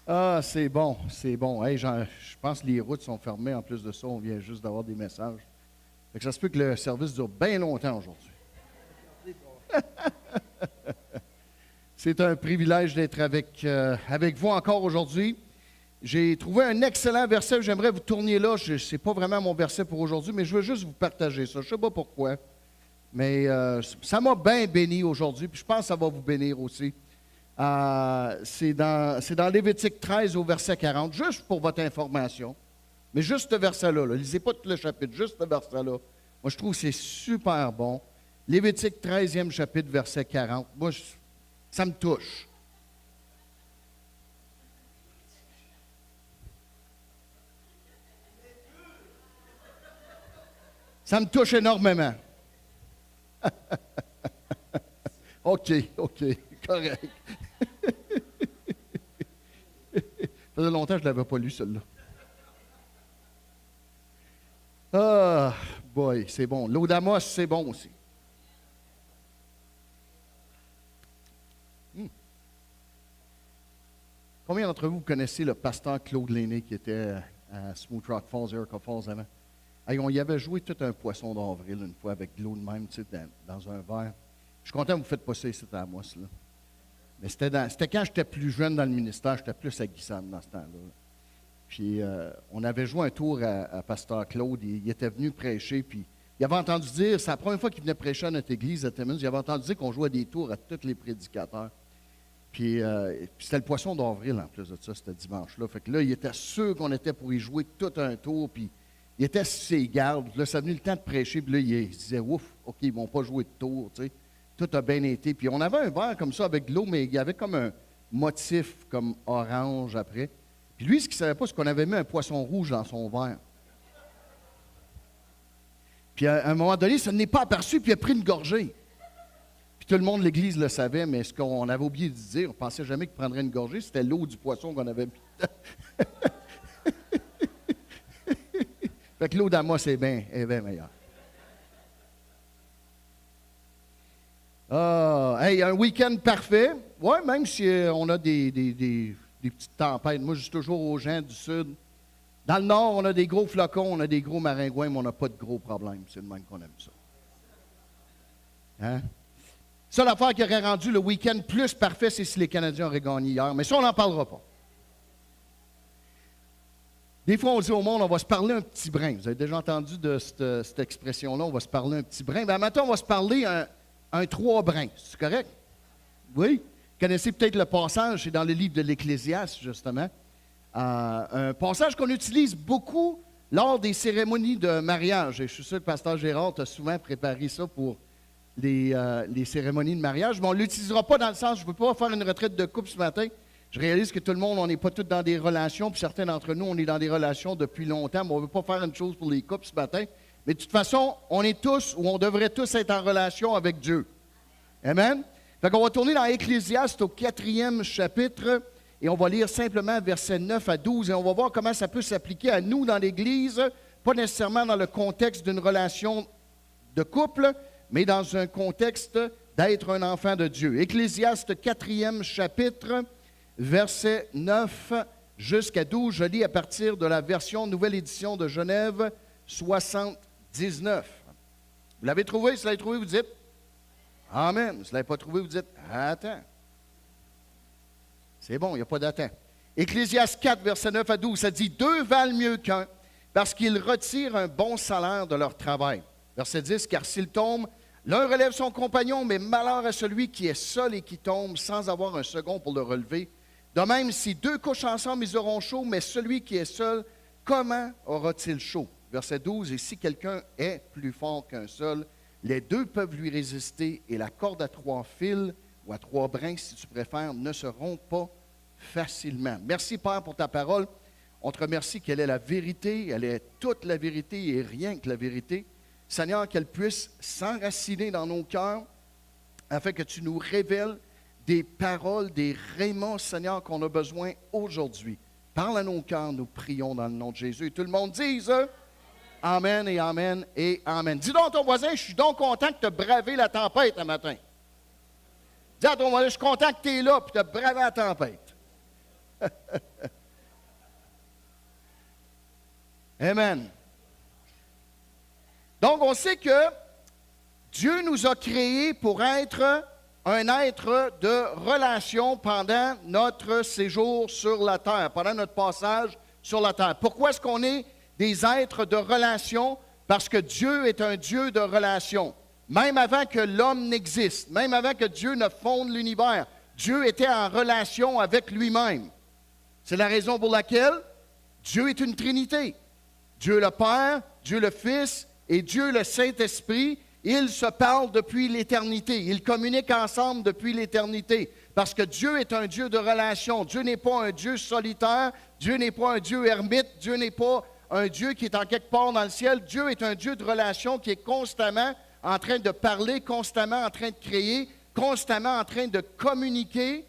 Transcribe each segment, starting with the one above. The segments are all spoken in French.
Ah, c'est bon, c'est bon. Hey, je pense que les routes sont fermées. En plus de ça, on vient juste d'avoir des messages. Fait que ça se peut que le service dure bien longtemps aujourd'hui. C'est un privilège d'être avec vous encore aujourd'hui. J'ai trouvé un excellent verset. J'aimerais vous tourner là. Ce n'est pas vraiment mon verset pour aujourd'hui, mais je veux juste vous partager ça. Je ne sais pas pourquoi, mais ça m'a bien béni aujourd'hui. Puis je pense que ça va vous bénir aussi. C'est dans Lévitique 13 au verset 40, juste pour votre information. Mais juste ce verset-là. Lisez pas tout le chapitre, juste ce verset-là. Moi, je trouve que c'est super bon. Lévitique 13e chapitre, verset 40. Moi, ça me touche. Ça me touche énormément. OK, correct. Ça faisait longtemps que je ne l'avais pas lu, celle-là. Ah, boy, c'est bon. L'eau d'Amos, c'est bon aussi. Combien d'entre vous connaissez le pasteur Claude Lainé qui était à Smooth Rock Falls, Erica Falls avant? Hey, on y avait joué tout un poisson d'avril une fois avec de l'eau de même, tu sais, dans un verre. Je suis content que vous ne faites pas ça ici à Amos, là. Mais c'était quand j'étais plus jeune dans le ministère, j'étais plus à Guissane dans ce temps-là. Puis on avait joué un tour à pasteur Claude, il était venu prêcher, puis il avait entendu dire, c'est la première fois qu'il venait prêcher à notre église à Timmins, il avait entendu dire qu'on jouait des tours à tous les prédicateurs. Puis c'était le poisson d'avril en plus de ça, c'était dimanche-là. Fait que là, il était sûr qu'on était pour y jouer tout un tour, puis il était sur ses gardes. Là, ça a venu le temps de prêcher, puis là, il se disait, ouf, OK, ils ne vont pas jouer de tour, tu sais. Tout a bien été. Puis on avait un verre comme ça avec de l'eau, mais il y avait comme un motif comme orange après. Puis lui, ce qu'il ne savait pas, c'est qu'on avait mis un poisson rouge dans son verre. Puis à un moment donné, ça ne n'est pas aperçu, puis il a pris une gorgée. Puis tout le monde de l'Église le savait, mais ce qu'on avait oublié de dire, on ne pensait jamais qu'il prendrait une gorgée, c'était l'eau du poisson qu'on avait mis. Fait que l'eau d'Amos est bien meilleure. Ah, hey, un week-end parfait. Oui, même si on a des petites tempêtes. Moi, je dis toujours aux gens du Sud, dans le Nord, on a des gros flocons, on a des gros maringouins, mais on n'a pas de gros problèmes. C'est le même qu'on aime ça. Hein? Ça, l'affaire qui aurait rendu le week-end plus parfait, c'est si les Canadiens auraient gagné hier. Mais ça, on n'en parlera pas. Des fois, on dit au monde, on va se parler un petit brin. Vous avez déjà entendu de cette expression-là, on va se parler un petit brin. Bien, maintenant, on va se parler un trois brins. C'est correct? Oui? Vous connaissez peut-être le passage, c'est dans le livre de l'Ecclésiaste, justement. Un passage qu'on utilise beaucoup lors des cérémonies de mariage. Et je suis sûr que le pasteur Gérard a souvent préparé ça pour les cérémonies de mariage. Mais on ne l'utilisera pas dans le sens, je ne veux pas faire une retraite de couple ce matin. Je réalise que tout le monde, on n'est pas tous dans des relations, puis certains d'entre nous, on est dans des relations depuis longtemps, mais on ne veut pas faire une chose pour les couples ce matin. Mais de toute façon, on est tous, ou on devrait tous être en relation avec Dieu. Amen? Fait qu'on va tourner dans Ecclésiaste au 4e chapitre, et on va lire simplement versets 9 à 12, et on va voir comment ça peut s'appliquer à nous dans l'Église, pas nécessairement dans le contexte d'une relation de couple, mais dans un contexte d'être un enfant de Dieu. Ecclésiaste 4e chapitre, versets 9 jusqu'à 12, je lis à partir de la version Nouvelle Édition de Genève 79. Vous l'avez trouvé? Si vous l'avez trouvé, vous dites Amen. Si vous ne l'avez pas trouvé, vous dites Attends. C'est bon, il n'y a pas d'attend. Ecclésiaste 4, versets 9 à 12, ça dit « Deux valent mieux qu'un, parce qu'ils retirent un bon salaire de leur travail. » Verset 10, « Car s'ils tombent, l'un relève son compagnon, mais malheur à celui qui est seul et qui tombe sans avoir un second pour le relever. De même, si deux couchent ensemble, ils auront chaud, mais celui qui est seul, comment aura-t-il chaud? » Verset 12, « Et si quelqu'un est plus fort qu'un seul, les deux peuvent lui résister, et la corde à trois fils, ou à trois brins, si tu préfères, ne se rompt pas facilement. » Merci, Père, pour ta parole. On te remercie qu'elle est la vérité, elle est toute la vérité et rien que la vérité. Seigneur, qu'elle puisse s'enraciner dans nos cœurs, afin que tu nous révèles des paroles, des rémons, Seigneur, qu'on a besoin aujourd'hui. Parle à nos cœurs, nous prions dans le nom de Jésus. Et tout le monde dise Amen et Amen et Amen. Dis donc à ton voisin, je suis donc content que tu as bravé la tempête un matin. Dis à ton voisin, je suis content que tu es là et tu as bravé la tempête. Amen. Donc, on sait que Dieu nous a créés pour être un être de relation pendant notre séjour sur la terre, pendant notre passage sur la terre. Pourquoi est-ce qu'on est des êtres de relation? Parce que Dieu est un Dieu de relation. Même avant que l'homme n'existe, même avant que Dieu ne fonde l'univers, Dieu était en relation avec lui-même. C'est la raison pour laquelle Dieu est une Trinité. Dieu le Père, Dieu le Fils et Dieu le Saint-Esprit, ils se parlent depuis l'éternité. Ils communiquent ensemble depuis l'éternité. Parce que Dieu est un Dieu de relation. Dieu n'est pas un Dieu solitaire. Dieu n'est pas un Dieu ermite. Dieu n'est pas un Dieu qui est en quelque part dans le ciel. Dieu est un Dieu de relation qui est constamment en train de parler, constamment en train de créer, constamment en train de communiquer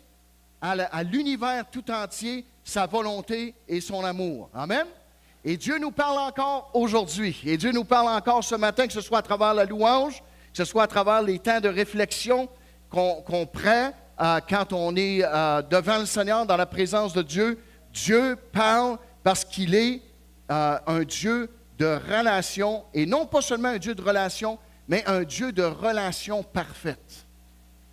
à l'univers tout entier sa volonté et son amour. Amen? Et Dieu nous parle encore aujourd'hui. Et Dieu nous parle encore ce matin, que ce soit à travers la louange, que ce soit à travers les temps de réflexion qu'on prend quand on est devant le Seigneur, dans la présence de Dieu. Dieu parle parce qu'il est un Dieu de relation, et non pas seulement un Dieu de relation, mais un Dieu de relation parfaite.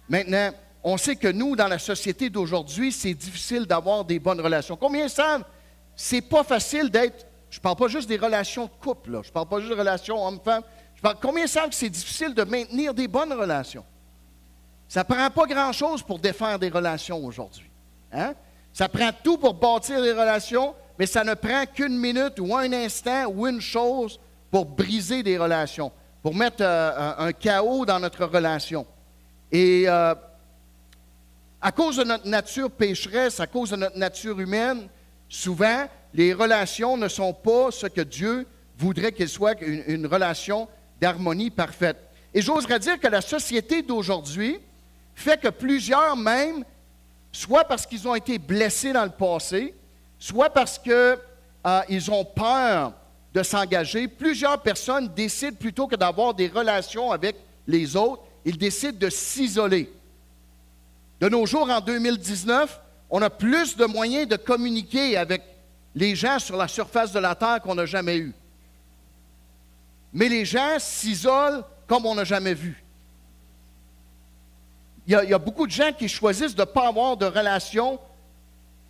Maintenant, on sait que nous, dans la société d'aujourd'hui, c'est difficile d'avoir des bonnes relations. Combien savent? C'est pas facile d'être... Je ne parle pas juste des relations de couple, là. Je ne parle pas juste de relations homme-femme. Combien savent que c'est difficile de maintenir des bonnes relations? Ça ne prend pas grand-chose pour défaire des relations aujourd'hui. Hein? Ça prend tout pour bâtir des relations, mais ça ne prend qu'une minute ou un instant ou une chose pour briser des relations, pour mettre un chaos dans notre relation. Et à cause de notre nature pécheresse, à cause de notre nature humaine, souvent, les relations ne sont pas ce que Dieu voudrait qu'elles soient, une relation d'harmonie parfaite. Et j'oserais dire que la société d'aujourd'hui fait que plusieurs même, soit parce qu'ils ont été blessés dans le passé, soit parce qu'ils ont peur de s'engager, plusieurs personnes décident plutôt que d'avoir des relations avec les autres, ils décident de s'isoler. De nos jours, en 2019, on a plus de moyens de communiquer avec les gens sur la surface de la Terre qu'on n'a jamais eu. Mais les gens s'isolent comme on n'a jamais vu. Il y a beaucoup de gens qui choisissent de ne pas avoir de relation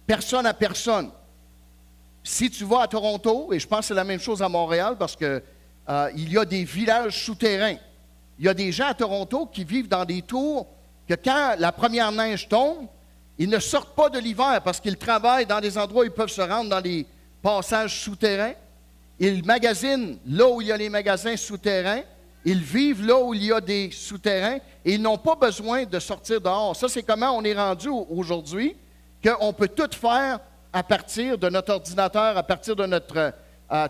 personne à personne. Si tu vas à Toronto, et je pense que c'est la même chose à Montréal, parce qu'il y a des villages souterrains. Il y a des gens à Toronto qui vivent dans des tours que quand la première neige tombe, ils ne sortent pas de l'hiver parce qu'ils travaillent dans des endroits où ils peuvent se rendre dans des passages souterrains. Ils magasinent là où il y a les magasins souterrains. Ils vivent là où il y a des souterrains et ils n'ont pas besoin de sortir dehors. Ça, c'est comment on est rendu aujourd'hui, qu'on peut tout faire à partir de notre ordinateur, à partir de notre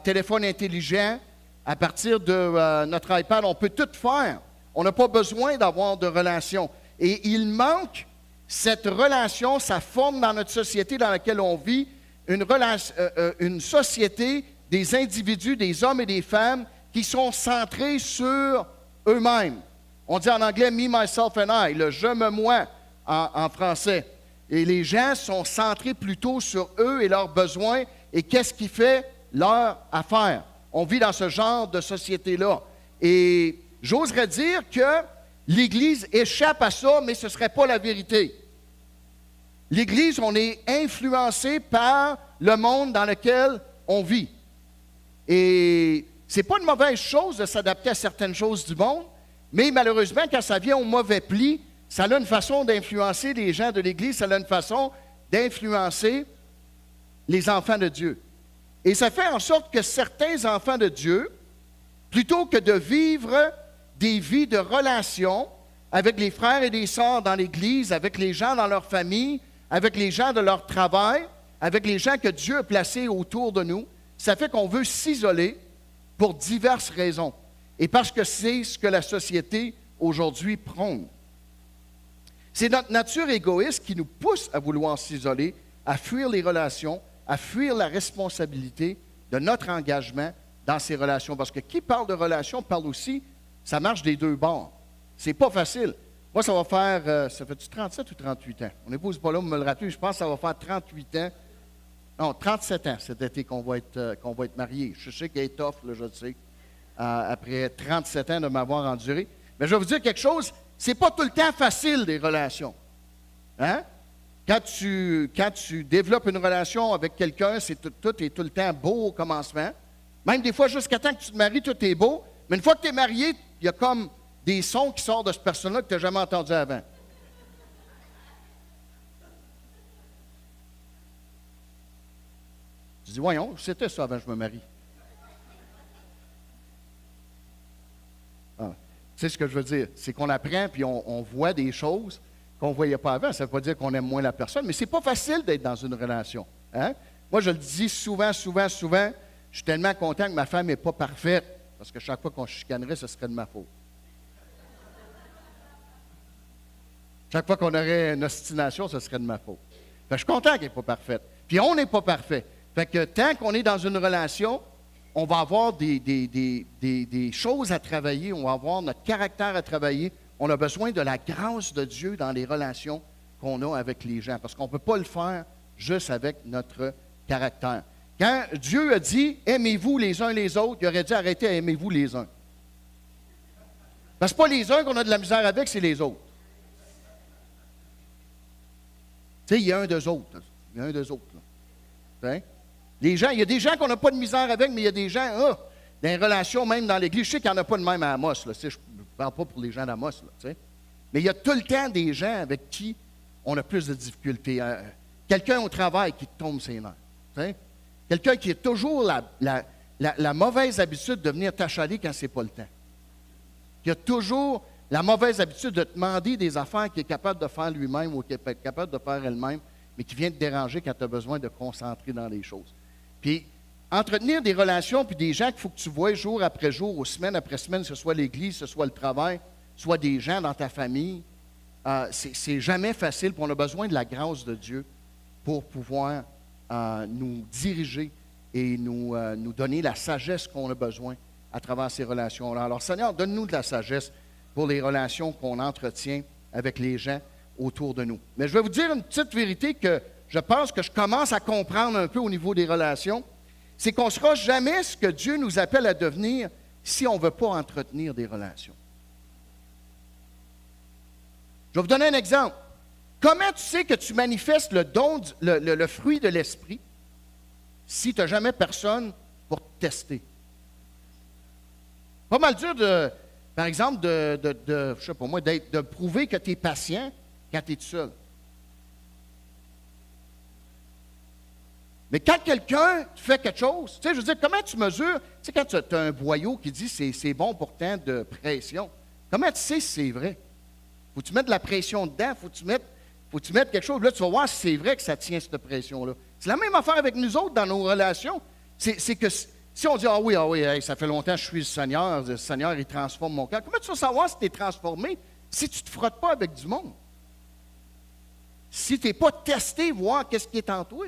téléphone intelligent, à partir de notre iPad. On peut tout faire. On n'a pas besoin d'avoir de relation. Et il manque cette relation, ça forme dans notre société dans laquelle on vit une société des individus, des hommes et des femmes qui sont centrés sur eux-mêmes. On dit en anglais « me, myself and I », le « je, me, moi » en français. Et les gens sont centrés plutôt sur eux et leurs besoins et qu'est-ce qui fait leur affaire. On vit dans ce genre de société-là. Et j'oserais dire que l'Église échappe à ça, mais ce ne serait pas la vérité. L'Église, on est influencé par le monde dans lequel on vit. Et ce n'est pas une mauvaise chose de s'adapter à certaines choses du monde, mais malheureusement, quand ça vient au mauvais pli, ça a une façon d'influencer les gens de l'Église, ça a une façon d'influencer les enfants de Dieu. Et ça fait en sorte que certains enfants de Dieu, plutôt que de vivre des vies de relation avec les frères et les sœurs dans l'Église, avec les gens dans leur famille, avec les gens de leur travail, avec les gens que Dieu a placés autour de nous, ça fait qu'on veut s'isoler pour diverses raisons. Et parce que c'est ce que la société aujourd'hui prône. C'est notre nature égoïste qui nous pousse à vouloir s'isoler, à fuir les relations, à fuir la responsabilité de notre engagement dans ces relations. Parce que qui parle de relations parle aussi, ça marche des deux bords. C'est pas facile. Moi, ça va faire, ça fait-tu 37 ou 38 ans? Mon épouse n'est pas là pour me le rappeler, je pense que ça va faire 38 ans. Non, 37 ans cet été qu'on va être mariés. Je sais qu'il est tough, là, je le sais, après 37 ans de m'avoir enduré. Mais je vais vous dire quelque chose, c'est pas tout le temps facile, des relations. Hein? Quand tu développes une relation avec quelqu'un, tout est tout le temps beau au commencement. Même des fois, jusqu'à temps que tu te maries, tout est beau. Mais une fois que tu es marié, il y a comme des sons qui sortent de cette personne-là que tu n'as jamais entendu avant. Je dis, voyons, c'était ça avant que je me marie. Ah, tu sais ce que je veux dire? C'est qu'on apprend puis on voit des choses qu'on ne voyait pas avant. Ça ne veut pas dire qu'on aime moins la personne, mais c'est pas facile d'être dans une relation. Hein? Moi, je le dis souvent, je suis tellement content que ma femme n'est pas parfaite, parce que chaque fois qu'on chicanerait, ce serait de ma faute. Chaque fois qu'on aurait une ostination, ce serait de ma faute. Fait que je suis content qu'elle n'est pas parfaite. Puis on n'est pas parfait. Fait que tant qu'on est dans une relation, on va avoir des choses à travailler, on va avoir notre caractère à travailler. On a besoin de la grâce de Dieu dans les relations qu'on a avec les gens, parce qu'on ne peut pas le faire juste avec notre caractère. Quand Dieu a dit « aimez-vous les uns les autres », il aurait dit « arrêtez à aimez-vous les uns ». Parce que ce n'est pas les uns qu'on a de la misère avec, c'est les autres. Tu sais, il y a un d'eux autres. Il y a un d'eux autres. Là. Les gens, il y a des gens qu'on n'a pas de misère avec, mais il y a des gens, dans les relations, même dans l'Église. Je sais qu'il n'y en a pas de même à Amos. Là, je ne parle pas pour les gens d'Amos. Là, mais il y a tout le temps des gens avec qui on a plus de difficultés. Quelqu'un au travail qui tombe ses nerfs. T'sais? Quelqu'un qui a toujours la mauvaise habitude de venir t'achaler quand ce n'est pas le temps. Qui a toujours la mauvaise habitude de te demander des affaires qu'il est capable de faire lui-même ou qu'il est capable de faire elle-même, mais qui vient te déranger quand tu as besoin de te concentrer dans les choses. Puis, entretenir des relations, puis des gens qu'il faut que tu vois jour après jour, ou semaine après semaine, que ce soit l'Église, que ce soit le travail, soit des gens dans ta famille, c'est jamais facile, puis on a besoin de la grâce de Dieu pour pouvoir nous diriger et nous donner la sagesse qu'on a besoin à travers ces relations-là. Alors, Seigneur, donne-nous de la sagesse pour les relations qu'on entretient avec les gens autour de nous. Mais je vais vous dire une petite vérité que je pense que je commence à comprendre un peu au niveau des relations, c'est qu'on ne sera jamais ce que Dieu nous appelle à devenir si on ne veut pas entretenir des relations. Je vais vous donner un exemple. Comment tu sais que tu manifestes le don, le fruit de l'esprit si tu n'as jamais personne pour te tester? Pas mal dur, par exemple, je sais pas moi, de prouver que tu es patient quand tu es tout seul. Mais quand quelqu'un fait quelque chose, tu sais, je veux dire, comment tu mesures, tu sais, quand tu as un boyau qui dit c'est bon pour tant de pression, comment tu sais si c'est vrai? Faut que tu mettes de la pression dedans, faut que tu mettes quelque chose, là, tu vas voir si c'est vrai que ça tient cette pression-là. C'est la même affaire avec nous autres dans nos relations. C'est que si on dit, ah oui, hey, ça fait longtemps que je suis le Seigneur, il transforme mon cœur. Comment tu vas savoir si tu es transformé si tu ne te frottes pas avec du monde? Si tu n'es pas testé, voir qu'est-ce qui est en toi.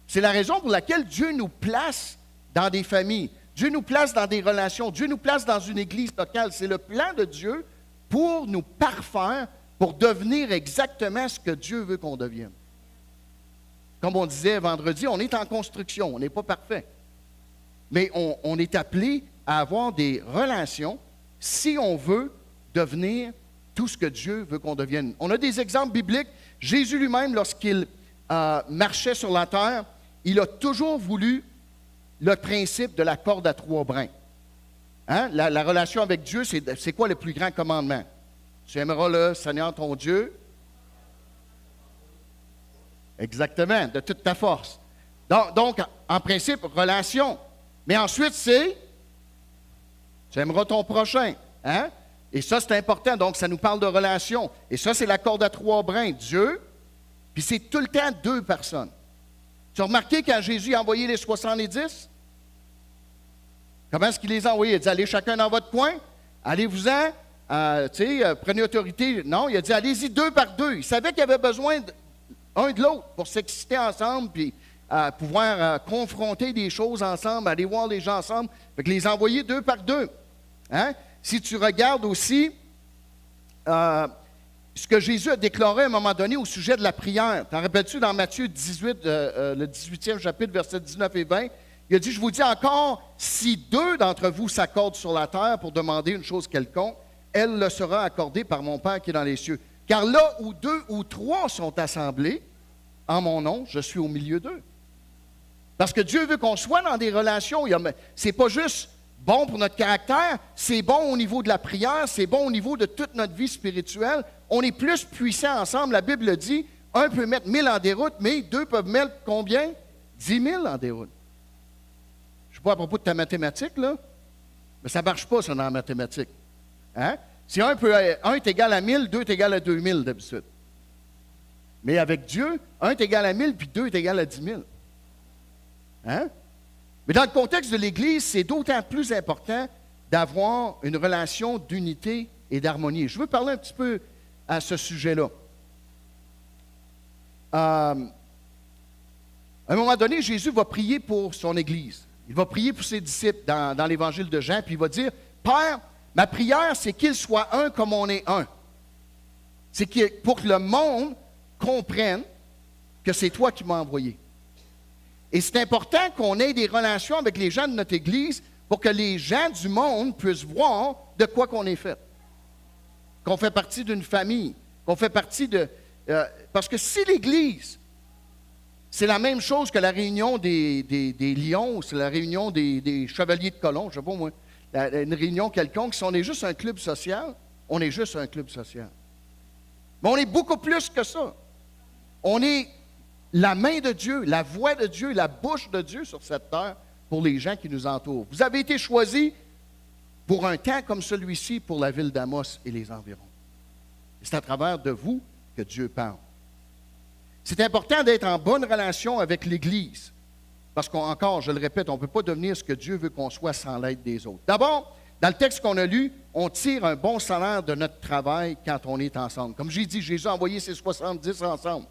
C'est la raison pour laquelle Dieu nous place dans des familles, Dieu nous place dans des relations, Dieu nous place dans une église locale. C'est le plan de Dieu pour nous parfaire, pour devenir exactement ce que Dieu veut qu'on devienne. Comme on disait vendredi, on est en construction, on n'est pas parfait. Mais on est appelé à avoir des relations si on veut devenir tout ce que Dieu veut qu'on devienne. On a des exemples bibliques. Jésus lui-même, lorsqu'il marchait sur la terre, il a toujours voulu le principe de la corde à 3 brins. Hein? La relation avec Dieu, c'est quoi le plus grand commandement? Tu aimeras le Seigneur ton Dieu. Exactement, de toute ta force. Donc en principe, relation. Mais ensuite, c'est tu aimeras ton prochain. Hein? Et ça, c'est important. Donc, ça nous parle de relation. Et ça, c'est la corde à 3 brins. Dieu, puis c'est tout le temps 2 personnes. Tu as remarqué quand Jésus a envoyé les 70? Comment est-ce qu'il les a envoyés? Il a dit, allez chacun dans votre coin, allez-vous-en, prenez autorité. Non, il a dit, allez-y 2 par 2. Il savait qu'il avait besoin un de l'autre pour s'exciter ensemble, puis pouvoir confronter des choses ensemble, aller voir les gens ensemble. Fait que les envoyer 2 par 2. Hein? Si tu regardes aussi, ce que Jésus a déclaré à un moment donné au sujet de la prière. T'en rappelles-tu dans Matthieu 18, le 18e chapitre, versets 19 et 20, il a dit, je vous dis encore, si deux d'entre vous s'accordent sur la terre pour demander une chose quelconque, elle le sera accordée par mon Père qui est dans les cieux. Car là où deux ou trois sont assemblés, en mon nom, je suis au milieu d'eux. Parce que Dieu veut qu'on soit dans des relations. Ce n'est pas juste bon pour notre caractère, c'est bon au niveau de la prière, c'est bon au niveau de toute notre vie spirituelle. On est plus puissants ensemble. La Bible dit, un peut mettre 1000 en déroute, mais deux peuvent mettre combien? 10 000 en déroute. Je ne sais pas à propos de ta mathématique, là, mais ça ne marche pas, ça, dans la mathématique. Hein? Si un est égal à 1000, deux est égal à 2000 d'habitude. Mais avec Dieu, un est égal à 1000, puis deux est égal à 10 000. Hein? Mais dans le contexte de l'Église, c'est d'autant plus important d'avoir une relation d'unité et d'harmonie. Je veux parler un petit peu à ce sujet-là. À un moment donné, Jésus va prier pour son Église. Il va prier pour ses disciples dans l'Évangile de Jean, puis il va dire, « Père, ma prière, c'est qu'ils soient un comme on est un. » C'est pour que le monde comprenne que c'est toi qui m'as envoyé. Et c'est important qu'on ait des relations avec les gens de notre Église pour que les gens du monde puissent voir de quoi qu'on est fait. Qu'on fait partie d'une famille, qu'on fait partie de... parce que si l'Église, c'est la même chose que la réunion des lions, c'est la réunion des chevaliers de colons, je ne sais pas moi, une réunion quelconque, si on est juste un club social, on est juste un club social. Mais on est beaucoup plus que ça. On est la main de Dieu, la voix de Dieu, la bouche de Dieu sur cette terre pour les gens qui nous entourent. Vous avez été choisis pour un temps comme celui-ci pour la ville d'Amos et les environs. C'est à travers de vous que Dieu parle. C'est important d'être en bonne relation avec l'Église. Parce qu'encore, je le répète, on ne peut pas devenir ce que Dieu veut qu'on soit sans l'aide des autres. D'abord, dans le texte qu'on a lu, on tire un bon salaire de notre travail quand on est ensemble. Comme j'ai dit, Jésus a envoyé ses 70 ensemble.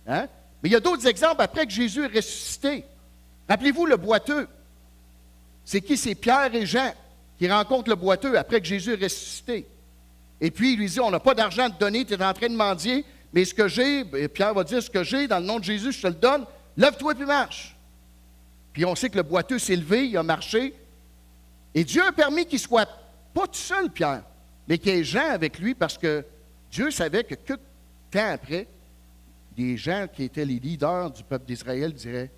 Hein? Mais il y a d'autres exemples après que Jésus est ressuscité. Rappelez-vous le boiteux. C'est qui? C'est Pierre et Jean qui rencontrent le boiteux après que Jésus est ressuscité. Et puis, il lui dit, on n'a pas d'argent à te donner, tu es en train de mendier, mais ce que j'ai, et Pierre va dire, ce que j'ai, dans le nom de Jésus, je te le donne, lève-toi et marche. Puis on sait que le boiteux s'est levé, il a marché. Et Dieu a permis qu'il ne soit pas tout seul, Pierre, mais qu'il y ait Jean avec lui, parce que Dieu savait que peu de temps après, des gens qui étaient les leaders du peuple d'Israël diraient,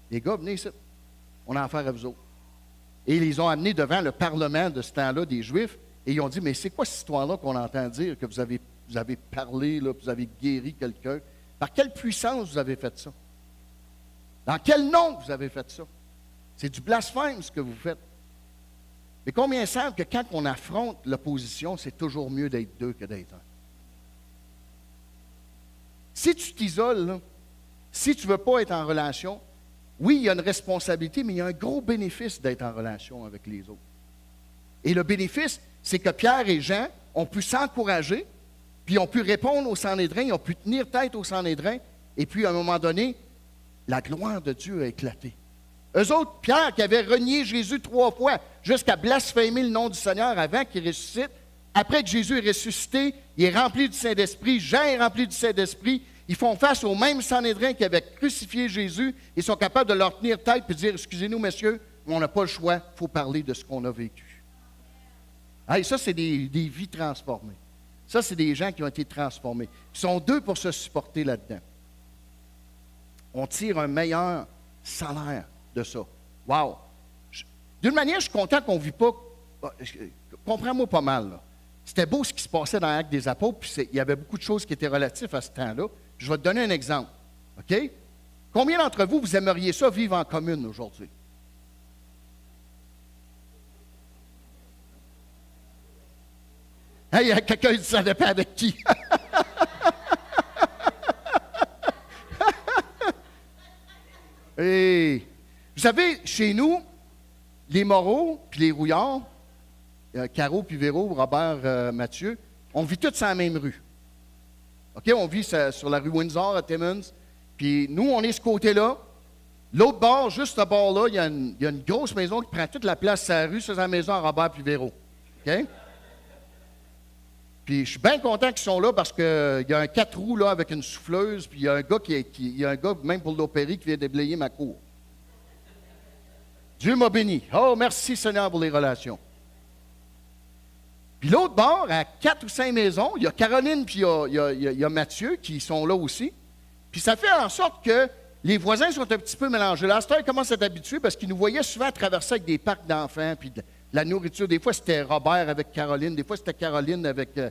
les gars, venez ici, on a affaire à vous autres. Et ils les ont amenés devant le parlement de ce temps-là des Juifs, et ils ont dit, mais c'est quoi cette histoire-là qu'on entend dire, que vous avez parlé, là, vous avez guéri quelqu'un? Par quelle puissance vous avez fait ça? Dans quel nom vous avez fait ça? C'est du blasphème ce que vous faites. Mais combien savent que quand on affronte l'opposition, c'est toujours mieux d'être deux que d'être un? Si tu t'isoles, là, si tu ne veux pas être en relation, oui, il y a une responsabilité, mais il y a un gros bénéfice d'être en relation avec les autres. Et le bénéfice, c'est que Pierre et Jean ont pu s'encourager, puis ont pu répondre au Sanhédrin, ils ont pu tenir tête au Sanhédrin, et puis à un moment donné, la gloire de Dieu a éclaté. Eux autres, Pierre, qui avait renié Jésus 3 fois, jusqu'à blasphémer le nom du Seigneur avant qu'il ressuscite, après que Jésus est ressuscité, il est rempli du Saint-Esprit, Jean est rempli du Saint-Esprit, ils font face au même Sanhédrin qui avait crucifié Jésus, ils sont capables de leur tenir tête et de dire, excusez-nous, messieurs, mais on n'a pas le choix, il faut parler de ce qu'on a vécu. Hey, ça, c'est des vies transformées. Ça, c'est des gens qui ont été transformés. Ils sont deux pour se supporter là-dedans. On tire un meilleur salaire de ça. Wow! D'une manière, je suis content qu'on ne vit pas... Comprends-moi pas mal, là. C'était beau ce qui se passait dans l'Acte des Apôtres, puis il y avait beaucoup de choses qui étaient relatives à ce temps-là. Je vais te donner un exemple. OK? Combien d'entre vous, vous aimeriez ça vivre en commune aujourd'hui? Hey, il y a quelqu'un qui dit ça dépend avec qui? Et, vous savez, chez nous, les Moreaux puis les Rouillards, Caro puis Véro, Robert, Mathieu, on vit tous sur la même rue. OK? On vit sur la rue Windsor à Timmins. Puis nous, on est ce côté-là. L'autre bord, juste ce bord-là, il y a une grosse maison qui prend toute la place sur la rue. C'est la maison à Robert puis Véro. OK? Puis je suis bien content qu'ils sont là parce qu'il y a un 4 roues là, avec une souffleuse, puis il y a un gars, il y a un gars même pour l'opérer, qui vient déblayer ma cour. Dieu m'a béni. Oh, merci Seigneur pour les relations. Puis l'autre bord, à 4 ou 5 maisons, il y a Caroline puis il y a Mathieu qui sont là aussi. Puis ça fait en sorte que les voisins sont un petit peu mélangés. Là, ils commencent à être habitués parce qu'ils nous voyaient souvent traverser avec des parcs d'enfants, puis de la nourriture. Des fois, c'était Robert avec Caroline, des fois, c'était Caroline avec, tu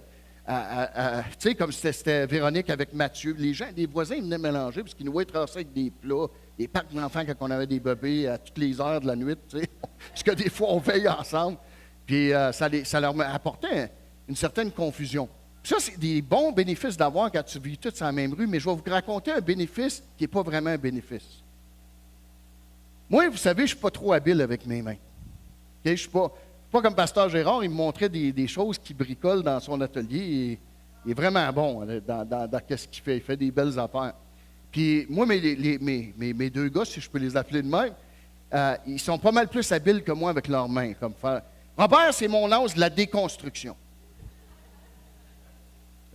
sais, comme c'était Véronique avec Mathieu. Les voisins, ils venaient mélanger parce qu'ils nous voyaient traverser avec des plats, des parcs d'enfants quand on avait des bébés à toutes les heures de la nuit, tu sais. Parce que des fois, on veille ensemble. Puis ça leur apportait une certaine confusion. Ça, c'est des bons bénéfices d'avoir quand tu vis tous dans la même rue, mais je vais vous raconter un bénéfice qui n'est pas vraiment un bénéfice. Moi, vous savez, je ne suis pas trop habile avec mes mains. Okay? Je ne suis pas comme Pasteur Gérard, il me montrait des choses qu'il bricole dans son atelier. Et il est vraiment bon dans ce qu'il fait. Il fait des belles affaires. Puis moi, mes deux gars, si je peux les appeler de même, ils sont pas mal plus habiles que moi avec leurs mains. Robert, c'est mon ange de la déconstruction.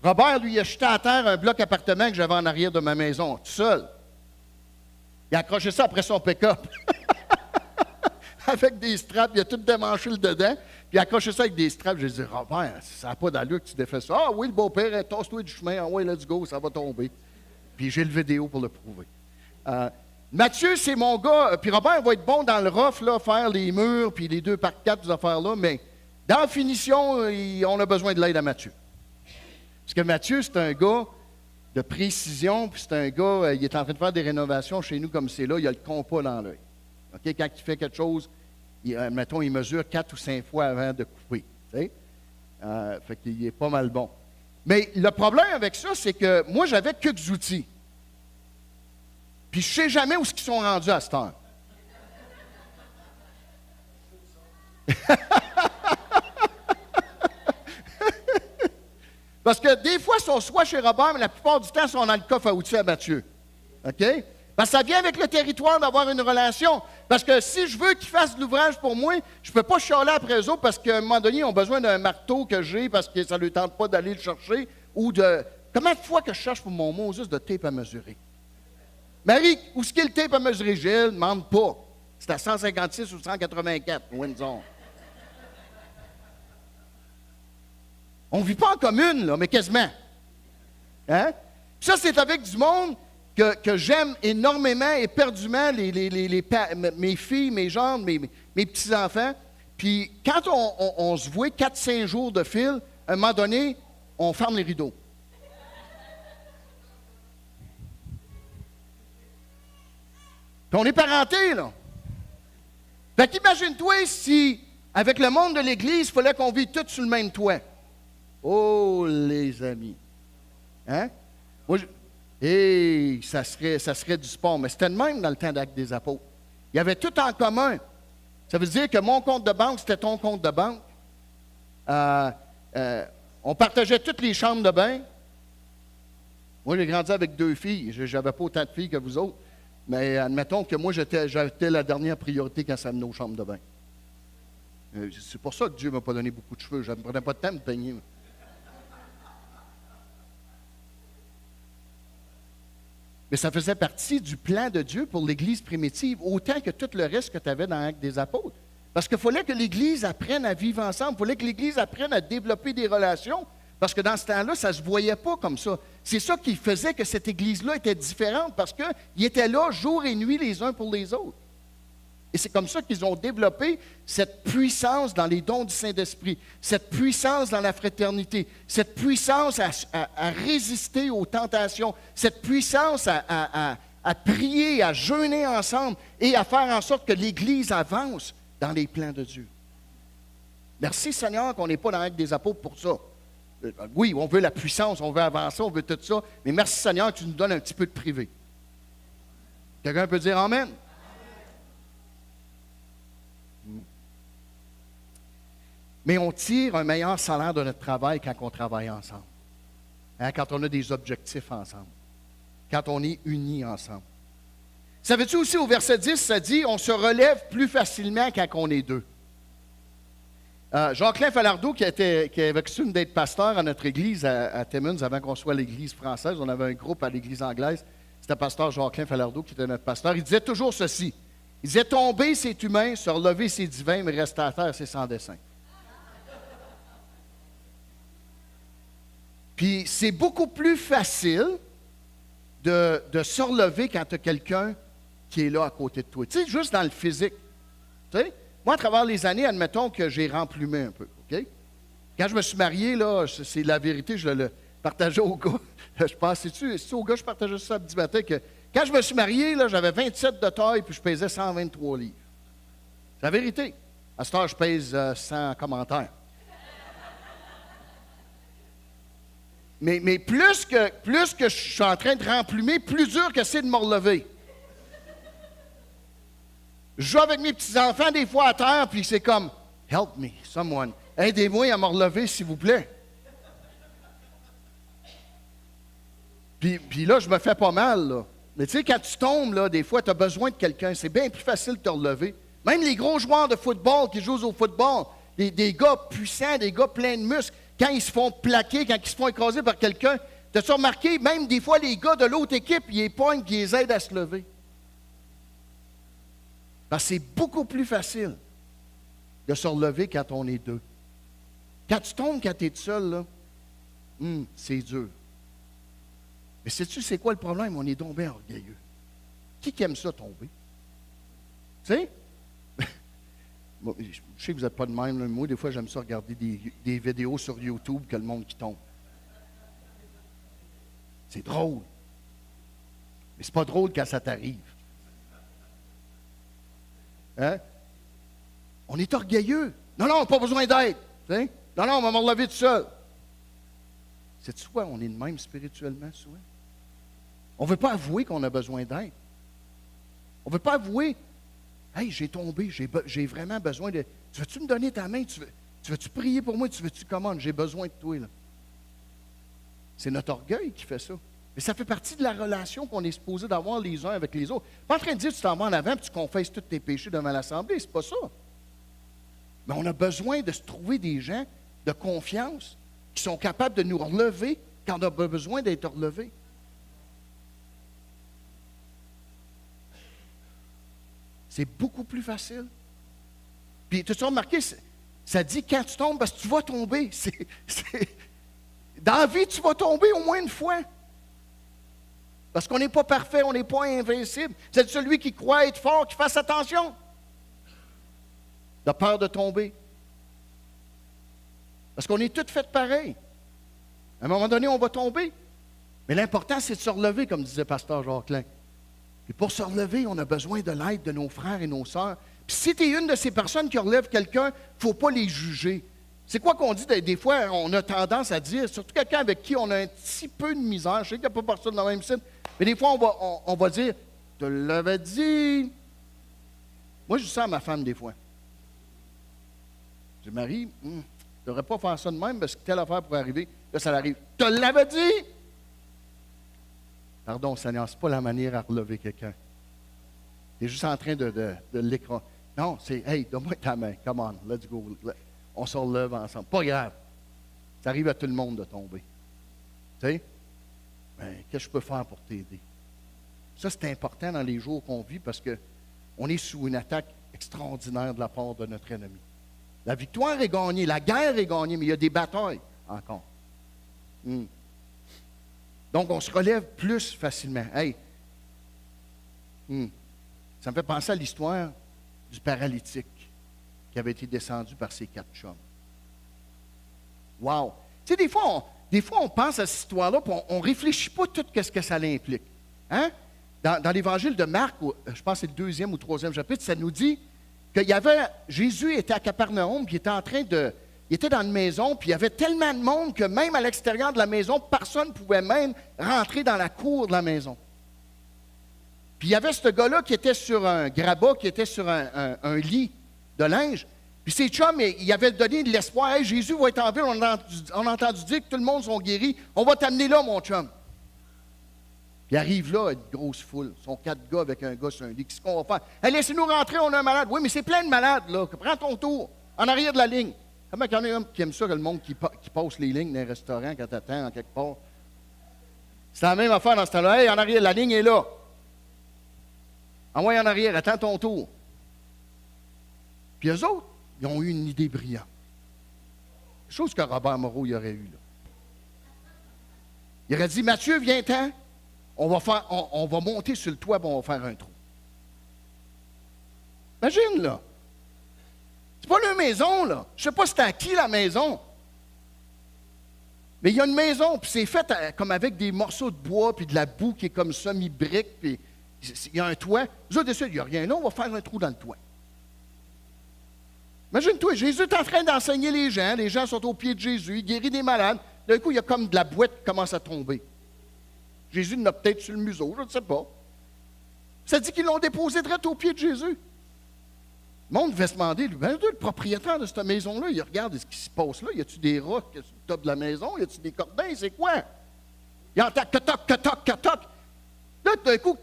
Robert, lui, il a jeté à terre un bloc appartement que j'avais en arrière de ma maison, tout seul. Il a accroché ça après son pick-up. Avec des straps, il a tout démanché le dedans, puis il a accroché ça avec des straps. J'ai dit, Robert, ça n'a pas d'allure que tu défais ça. Ah oui, le beau-père, tasse-toi du chemin, ah ouais, let's go, ça va tomber. Puis j'ai le vidéo pour le prouver. Mathieu, c'est mon gars, puis Robert va être bon dans le rough, là, faire les murs, puis les 2 par 4, ces affaires-là, mais dans la finition, on a besoin de l'aide à Mathieu. Parce que Mathieu, c'est un gars de précision, puis c'est un gars, il est en train de faire des rénovations chez nous comme c'est là, il a le compas dans l'œil. Okay? Quand il fait quelque chose, mettons, il mesure 4 ou 5 fois avant de couper. Fait qu'il est pas mal bon. Mais le problème avec ça, c'est que moi, j'avais quelques outils. Puis je ne sais jamais où ils sont rendus à cette heure. Parce que des fois, ils sont soit chez Robert, mais la plupart du temps, ils sont dans le coffre à outils à Mathieu. OK? Parce que ça vient avec le territoire d'avoir une relation. Parce que si je veux qu'ils fassent de l'ouvrage pour moi, je ne peux pas chialer après eux autres parce qu'à un moment donné, ils ont besoin d'un marteau que j'ai parce que ça ne leur tente pas d'aller le chercher. Ou de. Combien de fois que je cherche pour mon mot juste de tape à mesurer? Marie, où est-ce qu'il y a le tape à mesurer? Gilles, ne demande pas. C'est à 156 ou 184, Windsor. On ne vit pas en commune, là, mais quasiment. Hein? Ça, c'est avec du monde que j'aime énormément, éperdument, mes filles, mes gendres, mes petits-enfants. Puis quand on se voit 4-5 jours de fil, à un moment donné, on ferme les rideaux. Puis on est parentés, là. Fait qu'imagine-toi si, avec le monde de l'Église, il fallait qu'on vive tous sur le même toit. Oh, les amis. Hein? Moi, ça serait du sport. Mais c'était le même dans le temps d'Actes des Apôtres. Il y avait tout en commun. Ça veut dire que mon compte de banque, c'était ton compte de banque. On partageait toutes les chambres de bain. Moi, j'ai grandi avec 2 filles. Je n'avais pas autant de filles que vous autres. Mais admettons que moi, j'étais la dernière priorité quand ça venait aux chambres de bain. C'est pour ça que Dieu ne m'a pas donné beaucoup de cheveux. Je ne prenais pas de temps de me peigner. Mais ça faisait partie du plan de Dieu pour l'Église primitive, autant que tout le reste que tu avais dans l'Acte des Apôtres. Parce qu'il fallait que l'Église apprenne à vivre ensemble. Il fallait que l'Église apprenne à développer des relations. Parce que dans ce temps-là, ça ne se voyait pas comme ça. C'est ça qui faisait que cette Église-là était différente, parce qu'ils étaient là jour et nuit les uns pour les autres. Et c'est comme ça qu'ils ont développé cette puissance dans les dons du Saint-Esprit, cette puissance dans la fraternité, cette puissance à résister aux tentations, cette puissance à prier, à jeûner ensemble et à faire en sorte que l'Église avance dans les plans de Dieu. Merci Seigneur qu'on n'est pas dans l'Acte des Apôtres pour ça. Oui, on veut la puissance, on veut avancer, on veut tout ça, mais merci Seigneur que tu nous donnes un petit peu de privé. Quelqu'un peut dire Amen? Mais on tire un meilleur salaire de notre travail quand on travaille ensemble. Hein, quand on a des objectifs ensemble. Quand on est unis ensemble. Savais-tu aussi au verset 10, ça dit, on se relève plus facilement quand on est 2. Jacqueline Falardeau, qui avait coutume d'être pasteur à notre église à Timmins, avant qu'on soit l'église française, on avait un groupe à l'église anglaise. C'était pasteur Jacqueline Falardeau qui était notre pasteur. Il disait toujours ceci. Il disait, tomber, c'est humain, se relever, c'est divin, mais rester à terre, c'est sans dessein. Puis c'est beaucoup plus facile de se relever quand tu as quelqu'un qui est là à côté de toi. Tu sais, juste dans le physique. Tu sais, moi, à travers les années, admettons que j'ai remplumé un peu, OK? Quand je me suis marié, là, c'est la vérité, je le partageais au gars. Je pense, c'est-tu au gars, je partageais ça samedi matin, que quand je me suis marié, là, j'avais 27 de taille, puis je pesais 123 livres. C'est la vérité. À cette heure, je pèse 100 commentaires. Mais plus que je suis en train de remplumer, plus dur que c'est de me relever. Je joue avec mes petits-enfants des fois à terre, puis c'est comme « Help me, someone. Aidez-moi à me relever, s'il vous plaît. » Puis là, je me fais pas mal, là. Mais tu sais, quand tu tombes, là, des fois, tu as besoin de quelqu'un. C'est bien plus facile de te relever. Même les gros joueurs de football qui jouent au football, des gars puissants, des gars pleins de muscles, quand ils se font plaquer, quand ils se font écraser par quelqu'un, t'as-tu remarqué, même des fois, les gars de l'autre équipe, ils les poignent et ils les aident à se lever. Parce que c'est beaucoup plus facile de se relever quand on est deux. Quand tu tombes, quand tu es tout seul, là, c'est dur. Mais sais-tu, c'est quoi le problème? On est donc bien orgueilleux. Qui aime ça tomber? Tu sais? Je sais que vous n'êtes pas de même. Là. Moi, des fois, j'aime ça regarder des vidéos sur YouTube que le monde qui tombe. C'est drôle. Mais c'est pas drôle quand ça t'arrive. Hein? On est orgueilleux. Non, pas besoin d'aide. T'sais? Non, on va me relever tout seul. C'est-tu quoi? On est de même spirituellement, souvent. On ne veut pas avouer qu'on a besoin d'aide. On ne veut pas avouer, hey, j'ai tombé, j'ai vraiment besoin de. Tu veux-tu me donner ta main? Tu veux-tu prier pour moi? Tu veux-tu commander? J'ai besoin de toi, là. C'est notre orgueil qui fait ça. Mais ça fait partie de la relation qu'on est supposé d'avoir les uns avec les autres. Pas en train de dire que tu t'en vas en avant et tu confesses tous tes péchés devant l'Assemblée, c'est pas ça. Mais on a besoin de se trouver des gens de confiance qui sont capables de nous relever quand on a besoin d'être relevés. C'est beaucoup plus facile. Puis, tu as remarqué, ça dit quand tu tombes, parce que tu vas tomber. Dans la vie, tu vas tomber au moins une fois. Parce qu'on n'est pas parfait, on n'est pas invincible. C'est celui qui croit être fort, qui fasse attention. De peur de tomber. Parce qu'on est tous faits pareil. À un moment donné, on va tomber. Mais l'important, c'est de se relever, comme disait Pasteur Jacqueline. Et pour se relever, on a besoin de l'aide de nos frères et nos sœurs. Puis si tu es une de ces personnes qui relève quelqu'un, il ne faut pas les juger. C'est quoi qu'on dit? Des fois, on a tendance à dire, surtout quelqu'un avec qui on a un petit peu de misère, je sais qu'il n'y a pas personne dans le même site, mais des fois, on va dire, « Je te l'avais dit. » Moi, je dis ça à ma femme des fois. Je dis, « Marie, tu ne devrais pas faire ça de même parce que telle affaire pourrait arriver. » Là, ça arrive. « Je te l'avais dit. » Pardon, Seigneur, ce n'est pas la manière à relever quelqu'un. Tu es juste en train de l'écran. Non, c'est, hey, donne-moi ta main. Come on, let's go. On se relève ensemble. Pas grave. Ça arrive à tout le monde de tomber. Tu sais? Mais qu'est-ce que je peux faire pour t'aider? Ça, c'est important dans les jours qu'on vit parce qu'on est sous une attaque extraordinaire de la part de notre ennemi. La victoire est gagnée, la guerre est gagnée, mais il y a des batailles encore. Donc, on se relève plus facilement. Hey, ça me fait penser à l'histoire du paralytique qui avait été descendu par ses 4 chums. Wow! Tu sais, des fois, on pense à cette histoire-là, puis on ne réfléchit pas tout ce que ça implique. Hein? Dans l'Évangile de Marc, je pense que c'est le 2e ou 3e chapitre, ça nous dit que Jésus était à Capernaum, puis il était dans une maison, puis il y avait tellement de monde que même à l'extérieur de la maison, personne ne pouvait même rentrer dans la cour de la maison. Puis il y avait ce gars-là qui était sur un grabat, qui était sur un lit de linge. Puis ses chums, il avait donné de l'espoir. Hey, Jésus va être en ville, on a entendu dire que tout le monde sont guéris. On va t'amener là, mon chum. Puis il arrive là, une grosse foule. Ce sont 4 gars avec un gars sur un lit. Qu'est-ce qu'on va faire? Hey, laissez-nous rentrer, on a un malade. Oui, mais c'est plein de malades, là. Prends ton tour, en arrière de la ligne. Comment il y en a qui aiment ça, que le monde qui passe les lignes dans les restaurants quand tu attends en quelque part? C'est la même affaire dans ce temps-là. Hey, en arrière, la ligne est là. Envoie en arrière, attends ton tour. Puis eux autres, ils ont eu une idée brillante. Chose que Robert Moreau y aurait eu là. Il aurait dit, Mathieu, viens-t'en, on va monter sur le toit et on va faire un trou. Imagine, là. C'est pas leur maison, là. Je sais pas c'était à qui la maison. Mais il y a une maison, puis c'est fait comme avec des morceaux de bois, puis de la boue qui est comme semi-brique, puis il y a un toit. Vous autres, il n'y a rien là, on va faire un trou dans le toit. Imagine-toi, Jésus est en train d'enseigner les gens sont au pied de Jésus, il guérit des malades. D'un coup, il y a comme de la boîte qui commence à tomber. Jésus en a peut-être sur le museau, je ne sais pas. Ça dit qu'ils l'ont déposé direct au pied de Jésus. Le monde devait se demander, le propriétaire de cette maison-là, il regarde ce qui se passe là. Y a-tu des rats sur le top de la maison? Y a-tu des corbeilles? C'est quoi? Il entend que-toc, que-toc, que-toc. Là, d'un coup,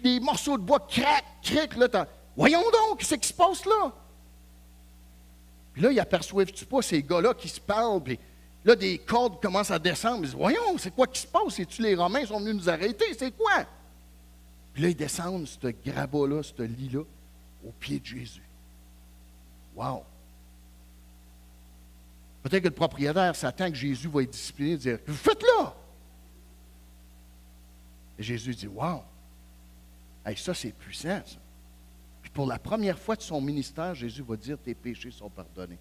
des morceaux de bois craquent, là. Voyons donc, qu'est-ce qui se passe là? Puis là, ils aperçoivent-tu pas ces gars-là qui se parlent, puis là, des cordes commencent à descendre. Ils disent, voyons, c'est quoi qui se passe? C'est-tu les Romains qui sont venus nous arrêter? C'est quoi? Puis là, ils descendent ce grabat-là, ce lit-là, au pied de Jésus. Wow! Peut-être que le propriétaire s'attend que Jésus va être discipliné et dire, vous faites là! Et Jésus dit, wow! Hey, ça, c'est puissant, ça. Puis pour la première fois de son ministère, Jésus va dire, tes péchés sont pardonnés.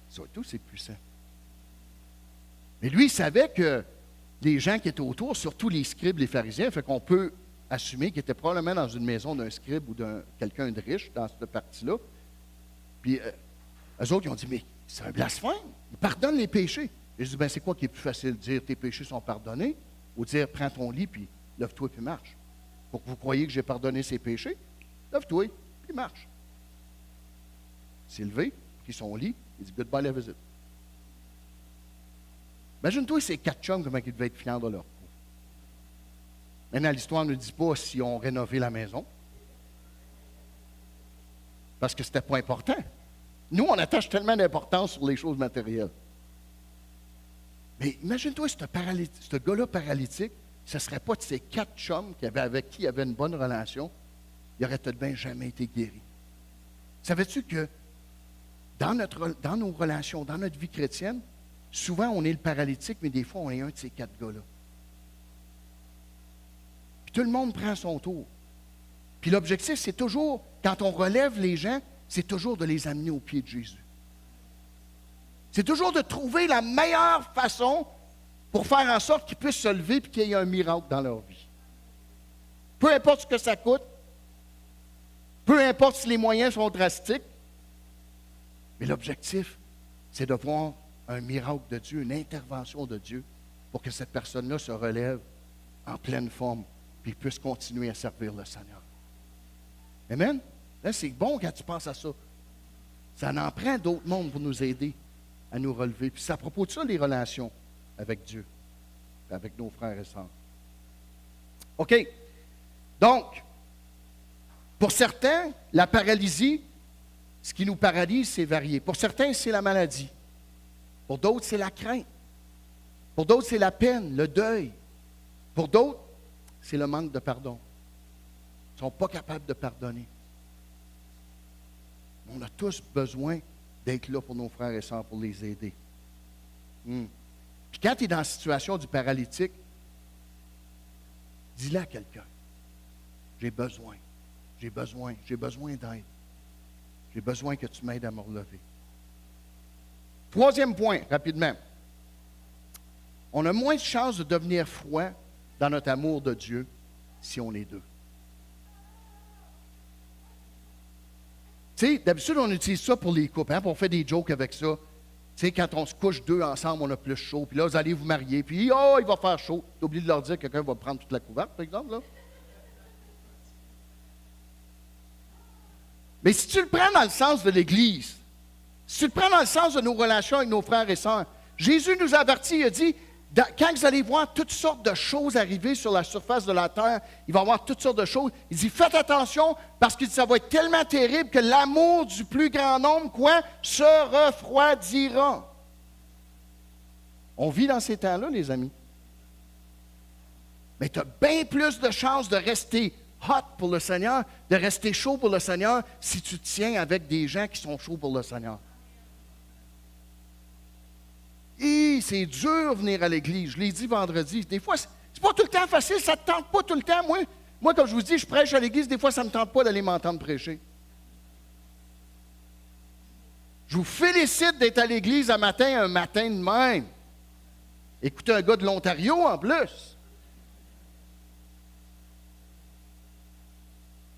Surtout, c'est puissant. Mais lui, il savait que les gens qui étaient autour, surtout les scribes, les pharisiens, fait qu'on peut assumer qu'il était probablement dans une maison d'un scribe ou d'un quelqu'un de riche dans cette partie-là. Puis eux autres, ils ont dit, mais c'est un blasphème. Il pardonne les péchés. J'ai dit, ben c'est quoi qui est plus facile, dire tes péchés sont pardonnés ou dire prends ton lit puis lève-toi puis marche. Pour que vous croyiez que j'ai pardonné ses péchés, lève-toi puis marche. Il s'est levé, pris son lit, il dit goodbye la visite. Imagine-toi ces 4 chums, comment ils devaient être fiers de leur peau. Maintenant, l'histoire ne dit pas si on rénové la maison. Parce que ce n'était pas important. Nous, on attache tellement d'importance sur les choses matérielles. Mais imagine-toi, ce gars-là paralytique, ce ne serait pas de ces 4 chums avec qui il avait une bonne relation, il n'aurait peut-être bien jamais été guéri. Savais-tu que dans nos relations, dans notre vie chrétienne, souvent on est le paralytique, mais des fois on est un de ces 4 gars-là. Puis tout le monde prend son tour. Puis l'objectif, c'est toujours, quand on relève les gens, c'est toujours de les amener au pied de Jésus. C'est toujours de trouver la meilleure façon pour faire en sorte qu'ils puissent se lever et qu'il y ait un miracle dans leur vie. Peu importe ce que ça coûte, peu importe si les moyens sont drastiques, mais l'objectif, c'est de voir un miracle de Dieu, une intervention de Dieu pour que cette personne-là se relève en pleine forme et puisse continuer à servir le Seigneur. Amen? Là, c'est bon quand tu penses à ça. Ça en prend d'autres mondes pour nous aider à nous relever. Puis c'est à propos de ça, les relations avec Dieu, avec nos frères et sœurs. OK. Donc, pour certains, la paralysie, ce qui nous paralyse, c'est varié. Pour certains, c'est la maladie. Pour d'autres, c'est la crainte. Pour d'autres, c'est la peine, le deuil. Pour d'autres, c'est le manque de pardon. Ils ne sont pas capables de pardonner. On a tous besoin d'être là pour nos frères et sœurs, pour les aider. Puis quand tu es dans la situation du paralytique, dis-le à quelqu'un. J'ai besoin d'aide. J'ai besoin que tu m'aides à me relever. 3e point, rapidement. On a moins de chances de devenir froid dans notre amour de Dieu si on est 2. Tu sais, d'habitude, on utilise ça pour les couples, puis on fait des jokes avec ça. Tu sais, quand on se couche 2 ensemble, on a plus chaud. Puis là, vous allez vous marier, puis oh, il va faire chaud. Tu oublies de leur dire que quelqu'un va prendre toute la couverte, par exemple, là. Mais si tu le prends dans le sens de l'Église, si tu le prends dans le sens de nos relations avec nos frères et sœurs, Jésus nous a avertis, il a dit, quand vous allez voir toutes sortes de choses arriver sur la surface de la terre, il va y avoir toutes sortes de choses. Il dit, faites attention parce que ça va être tellement terrible que l'amour du plus grand nombre, quoi, se refroidira. On vit dans ces temps-là, les amis. Mais tu as bien plus de chances de rester hot pour le Seigneur, de rester chaud pour le Seigneur, si tu te tiens avec des gens qui sont chauds pour le Seigneur. Et c'est dur venir à l'Église. Je l'ai dit vendredi. Des fois, c'est pas tout le temps facile. Ça ne te tente pas tout le temps. Moi, comme je vous dis, je prêche à l'Église. Des fois, ça ne me tente pas d'aller m'entendre prêcher. Je vous félicite d'être à l'Église un matin de même. Écoutez un gars de l'Ontario en plus.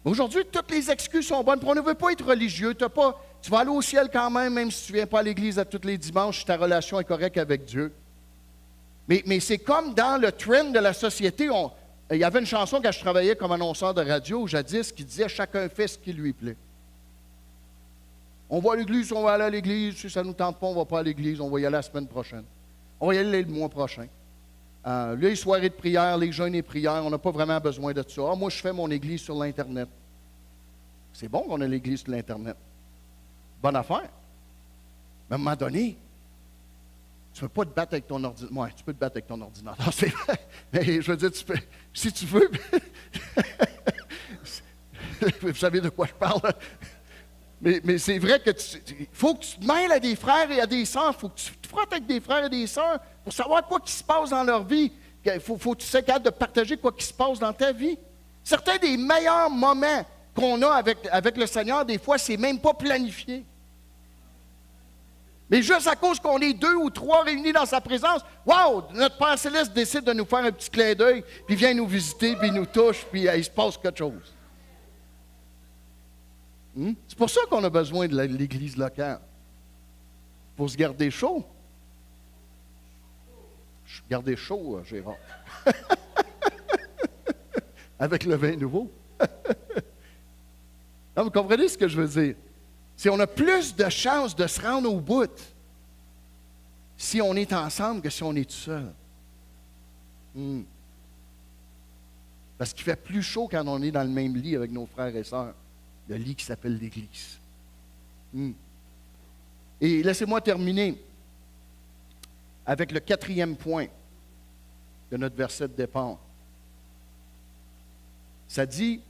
Aujourd'hui, toutes les excuses sont bonnes. On ne veut pas être religieux. Tu vas aller au ciel quand même si tu ne viens pas à l'église à tous les dimanches, si ta relation est correcte avec Dieu. Mais c'est comme dans le trend de la société. Il y avait une chanson quand je travaillais comme annonceur de radio jadis qui disait « Chacun fait ce qui lui plaît ». On va à l'église, on va aller à l'église. Si ça ne nous tente pas, on ne va pas à l'église. On va y aller la semaine prochaine. On va y aller le mois prochain. Les soirées de prière, les jeûnes et prières, on n'a pas vraiment besoin de ça. Moi, je fais mon église sur l'Internet. C'est bon qu'on ait l'église sur l'Internet. Bonne affaire. Mais à un moment donné, tu ne peux pas te battre avec ton ordinateur. Ouais, tu peux te battre avec ton ordinateur, c'est vrai. Mais je veux dire, si tu veux. Vous savez de quoi je parle. Mais c'est vrai que il faut que tu te mêles à des frères et à des sœurs. Il faut que tu te frottes avec des frères et des sœurs pour savoir quoi qui se passe dans leur vie. Il faut que tu sois capable de partager quoi qui se passe dans ta vie. Certains des meilleurs moments qu'on a avec le Seigneur, des fois, c'est même pas planifié. Mais juste à cause qu'on est 2 ou 3 réunis dans sa présence, wow, notre Père Céleste décide de nous faire un petit clin d'œil, puis vient nous visiter, puis il nous touche, puis il se passe quelque chose. C'est pour ça qu'on a besoin de l'Église locale. Pour se garder chaud. Garder chaud, Gérard. Avec le vin nouveau. Non, vous comprenez ce que je veux dire? C'est qu'on a plus de chances de se rendre au bout si on est ensemble que si on est tout seul. Parce qu'il fait plus chaud quand on est dans le même lit avec nos frères et sœurs. Le lit qui s'appelle l'Église. Et laissez-moi terminer avec le 4e point de notre verset de départ. Ça dit,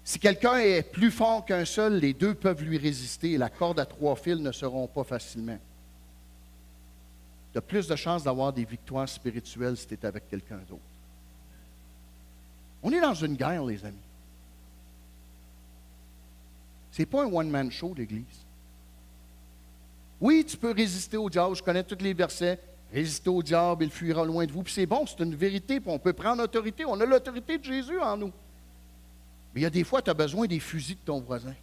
si quelqu'un est plus fort qu'un seul, les 2 peuvent lui résister et la corde à 3 fils ne se rompt pas facilement. Tu as plus de chances d'avoir des victoires spirituelles si tu es avec quelqu'un d'autre. On est dans une guerre, les amis. Ce n'est pas un one-man show, l'Église. Oui, tu peux résister au diable. Je connais tous les versets. Résister au diable, il fuira loin de vous. Puis c'est bon, c'est une vérité. Puis on peut prendre autorité. On a l'autorité de Jésus en nous. Mais il y a des fois, tu as besoin des fusils de ton voisin.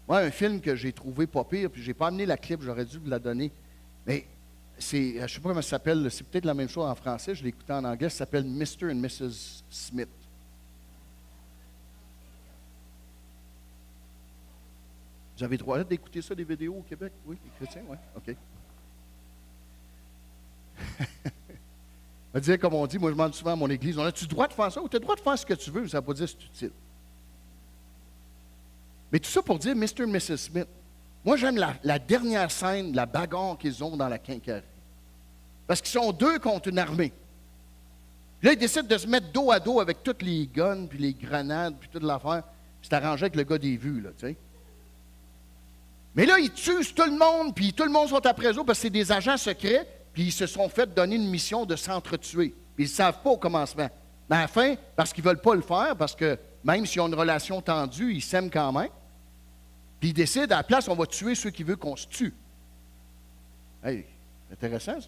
Moi, un film que j'ai trouvé pas pire, puis je n'ai pas amené la clip, j'aurais dû vous la donner. Mais c'est, je ne sais pas comment ça s'appelle, c'est peut-être la même chose en français, je l'ai écouté en anglais, ça s'appelle Mr. and Mrs. Smith. Vous avez le droit d'écouter ça, des vidéos au Québec? Oui, les chrétiens, oui, OK. On va dire, comme on dit, moi je demande souvent à mon église, on a-tu le droit de faire ça ou tu as le droit de faire ce que tu veux, mais ça ne veut pas dire c'est utile. Mais tout ça pour dire Mr. et Mrs. Smith. Moi, j'aime la dernière scène, la bagarre qu'ils ont dans la quincaillerie. Parce qu'ils sont 2 contre une armée. Puis là, ils décident de se mettre dos à dos avec toutes les guns, puis les grenades, puis toute l'affaire. Puis c'est arrangé avec le gars des vues, là, tu sais. Mais là, ils tuent tout le monde, puis tout le monde sont après eux parce que c'est des agents secrets, puis ils se sont fait donner une mission de s'entretuer. Puis ils ne savent pas au commencement. Mais à la fin, parce qu'ils ne veulent pas le faire, parce que même s'ils ont une relation tendue, ils s'aiment quand même. Puis ils décident, à la place, on va tuer ceux qui veulent qu'on se tue. Hey, intéressant, ça.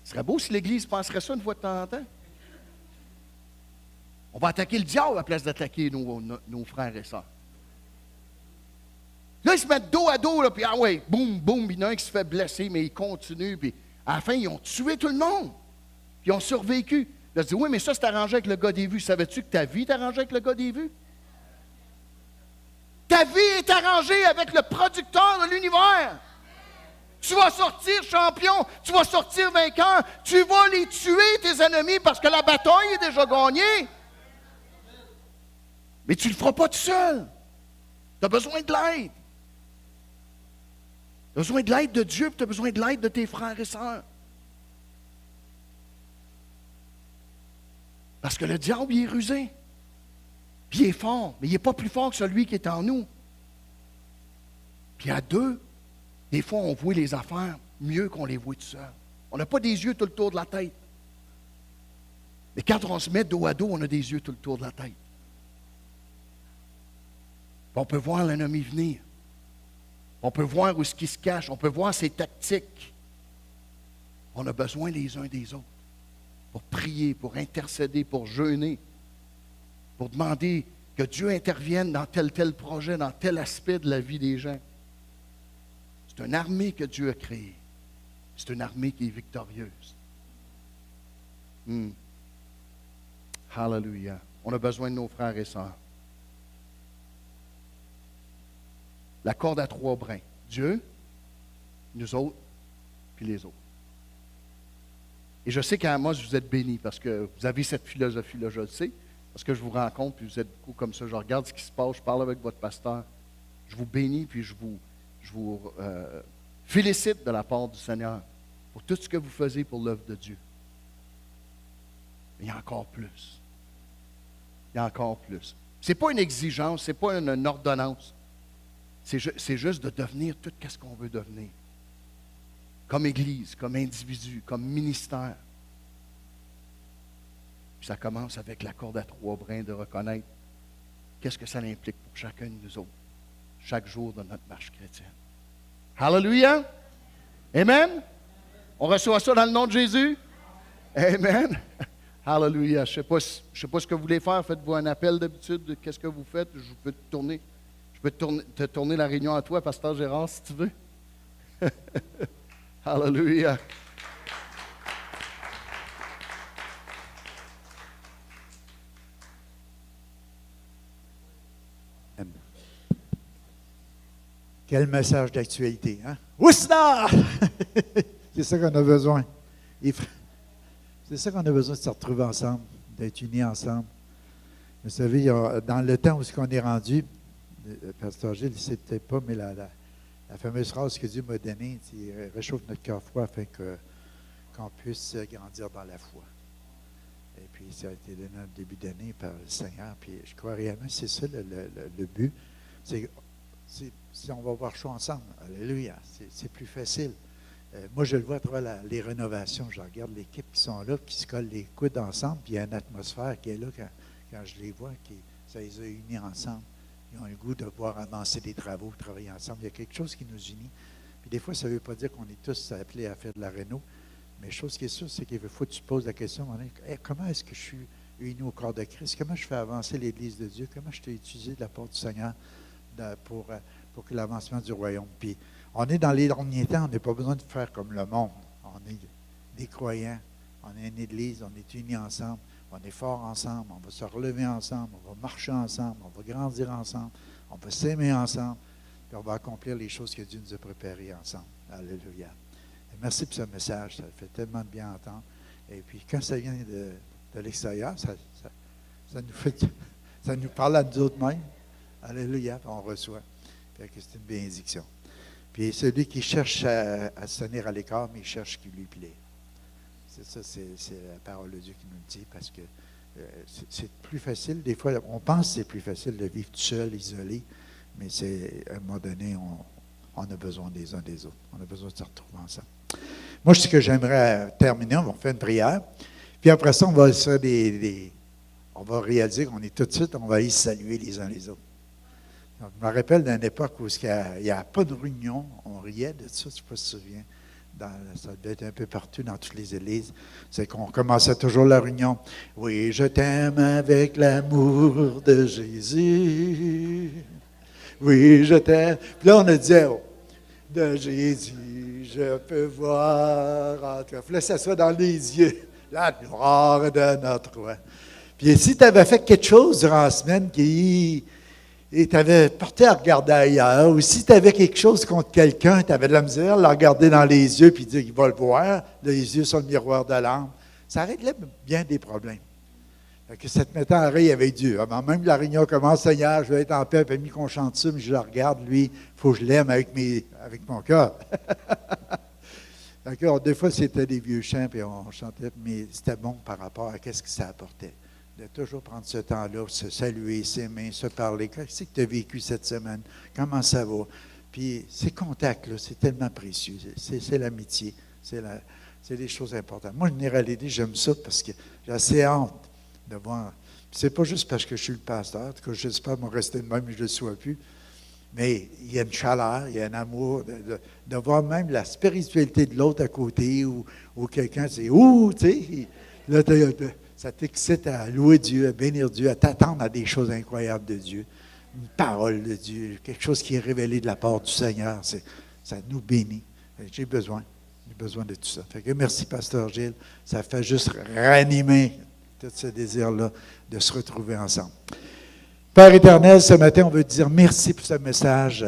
Ce serait beau si l'Église penserait ça une fois de temps en temps. On va attaquer le diable à la place d'attaquer nos frères et sœurs. Là, ils se mettent dos à dos, là, puis ah ouais, boum, boum, il y en a un qui se fait blesser, mais ils continuent, puis à la fin, ils ont tué tout le monde. Puis ils ont survécu. Là, je dis, oui, mais ça, c'est arrangé avec le gars des vues. Savais-tu que ta vie est arrangée avec le gars des vues? Ta vie est arrangée avec le producteur de l'univers. Tu vas sortir champion, tu vas sortir vainqueur, tu vas les tuer, tes ennemis, parce que la bataille est déjà gagnée. Mais tu ne le feras pas tout seul. Tu as besoin de l'aide. Tu as besoin de l'aide de Dieu, puis tu as besoin de l'aide de tes frères et sœurs. Parce que le diable, il est rusé. Puis il est fort, mais il n'est pas plus fort que celui qui est en nous. Puis à deux, des fois, on voit les affaires mieux qu'on les voit tout seul. On n'a pas des yeux tout le tour de la tête. Mais quand on se met dos à dos, on a des yeux tout le tour de la tête. On peut voir l'ennemi venir. On peut voir où est-ce qu'il se cache. On peut voir ses tactiques. On a besoin les uns des autres pour prier, pour intercéder, pour jeûner, pour demander que Dieu intervienne dans tel projet, dans tel aspect de la vie des gens. C'est une armée que Dieu a créée. C'est une armée qui est victorieuse. Hallelujah. On a besoin de nos frères et sœurs. La corde à 3 brins. Dieu, nous autres, puis les autres. Et je sais qu'à Amos, vous êtes bénis parce que vous avez cette philosophie-là, je le sais. Parce que je vous rencontre, puis vous êtes beaucoup comme ça. Je regarde ce qui se passe, je parle avec votre pasteur. Je vous bénis, puis je vous félicite de la part du Seigneur pour tout ce que vous faisiez pour l'œuvre de Dieu. Mais il y a encore plus. Il y a encore plus. Ce n'est pas une exigence, ce n'est pas une ordonnance. C'est juste de devenir tout ce qu'on veut devenir. Comme Église, comme individu, comme ministère. Puis ça commence avec la corde à 3 brins de reconnaître qu'est-ce que ça implique pour chacun de nous autres, chaque jour de notre marche chrétienne. Hallelujah! Amen! On reçoit ça dans le nom de Jésus? Amen! Hallelujah! Je ne sais pas ce que vous voulez faire. Faites-vous un appel d'habitude de qu'est-ce que vous faites? Je peux te tourner la réunion à toi, Pasteur Gérard, si tu veux. Hallelujah! Quel message d'actualité, hein? Ousna! C'est ça qu'on a besoin. C'est ça qu'on a besoin de se retrouver ensemble, d'être unis ensemble. Vous savez, dans le temps où on est rendu, Pasteur Gilles, il ne sait peut-être pas, mais la fameuse phrase que Dieu m'a donnée, c'est « Réchauffe notre cœur froid afin qu'on puisse grandir dans la foi ». Et puis, ça a été donné en début d'année par le Seigneur. Puis, je crois réellement que c'est ça le but. Si on va voir chaud ensemble, alléluia, c'est plus facile. Moi, je le vois à travers les rénovations. Je regarde l'équipe qui sont là, qui se collent les coudes ensemble, puis il y a une atmosphère qui est là quand je les vois, ça les a unis ensemble. Ils ont le goût de voir avancer des travaux, travailler ensemble. Il y a quelque chose qui nous unit. Puis des fois, ça ne veut pas dire qu'on est tous appelés à faire de la réno, mais chose qui est sûre, c'est qu'il faut que tu te poses la question, comment est-ce que je suis uni au corps de Christ? Comment je fais avancer l'Église de Dieu? Comment je t'ai utilisé de la part du Seigneur pour que l'avancement du royaume? Puis, on est dans les derniers temps, on n'a pas besoin de faire comme le monde. On est des croyants, on est une Église, on est unis ensemble, on est forts ensemble, on va se relever ensemble, on va marcher ensemble, on va grandir ensemble, on va s'aimer ensemble, puis on va accomplir les choses que Dieu nous a préparées ensemble. Alléluia. Et merci pour ce message, ça fait tellement de bien entendre. Et puis, quand ça vient de l'extérieur, ça nous parle à nous autres mêmes. Alléluia, on reçoit. Fait que c'est une bénédiction. Puis celui qui cherche à se tenir à l'écart, mais il cherche qui lui plaît. C'est ça, c'est la parole de Dieu qui nous le dit, parce que c'est plus facile. Des fois, on pense que c'est plus facile de vivre tout seul, isolé, mais à un moment donné, on a besoin des uns des autres. On a besoin de se retrouver ensemble. Moi, ce que j'aimerais terminer, on va faire une prière. Puis après ça, on va on va réaliser qu'on est tout de suite, on va y saluer les uns les autres. Donc, je me rappelle d'une époque où il n'y a pas de réunion, on riait de ça, je ne sais pas si tu te souviens. Ça devait être un peu partout dans toutes les églises. C'est qu'on commençait toujours la réunion. Oui, je t'aime avec l'amour de Jésus. Oui, je t'aime. Puis là, on a dit, de Jésus, je peux voir en toi. Puis là, ça soit dans les yeux, la gloire de notre roi. Puis si tu avais fait quelque chose durant la semaine qui et tu avais porté à regarder ailleurs, ou si tu avais quelque chose contre quelqu'un, tu avais de la misère à le regarder dans les yeux puis dire qu'il va le voir, les yeux sont le miroir de l'âme, ça réglait bien des problèmes. Fait que ça te mettait en rire avec Dieu. Avant même que la réunion commence, Seigneur, je vais être en paix, puis mis qu'on chante ça, mais je le regarde, lui, il faut que je l'aime avec mon cœur. D'accord, des fois, c'était des vieux chants, puis on chantait, mais c'était bon par rapport à ce que ça apportait. De toujours prendre ce temps-là, se saluer, s'aimer, se parler. Qu'est-ce que tu as vécu cette semaine? Comment ça va? Puis ces contacts-là, c'est tellement précieux. C'est l'amitié. C'est des choses importantes. Moi, en réalité, j'aime ça parce que j'ai assez hâte de voir. C'est pas juste parce que je suis le pasteur, en tout cas, j'espère me rester de même, je ne le sois plus. Mais il y a une chaleur, il y a un amour, de voir même la spiritualité de l'autre à côté, ou quelqu'un, c'est « Ouh! » tu sais, là, ça t'excite à louer Dieu, à bénir Dieu, à t'attendre à des choses incroyables de Dieu. Une parole de Dieu, quelque chose qui est révélé de la part du Seigneur, ça nous bénit. J'ai besoin de tout ça. Fait que merci, Pasteur Gilles. Ça fait juste ranimer tout ce désir-là de se retrouver ensemble. Père éternel, ce matin, on veut te dire merci pour ce message.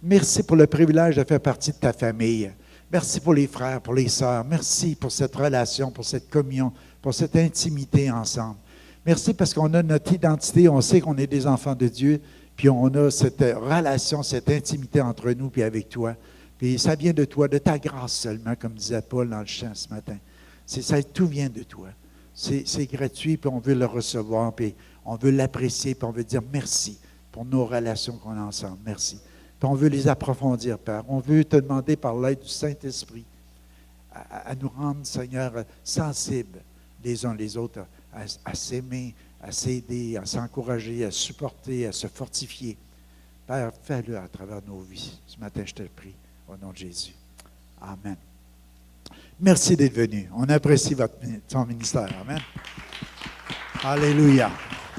Merci pour le privilège de faire partie de ta famille. Merci pour les frères, pour les sœurs. Merci pour cette relation, pour cette communion, pour cette intimité ensemble. Merci parce qu'on a notre identité, on sait qu'on est des enfants de Dieu, puis on a cette relation, cette intimité entre nous puis avec toi. Puis ça vient de toi, de ta grâce seulement, comme disait Paul dans le chant ce matin. Tout vient de toi. C'est gratuit, puis on veut le recevoir, puis on veut l'apprécier, puis on veut dire merci pour nos relations qu'on a ensemble. Merci. Puis on veut les approfondir, Père. On veut te demander par l'aide du Saint-Esprit à nous rendre, Seigneur, sensibles les uns les autres, à s'aimer, à s'aider, à s'encourager, à supporter, à se fortifier. Père, fais-le à travers nos vies. Ce matin, je te le prie, au nom de Jésus. Amen. Merci d'être venu. On apprécie ton ministère. Amen. Alléluia.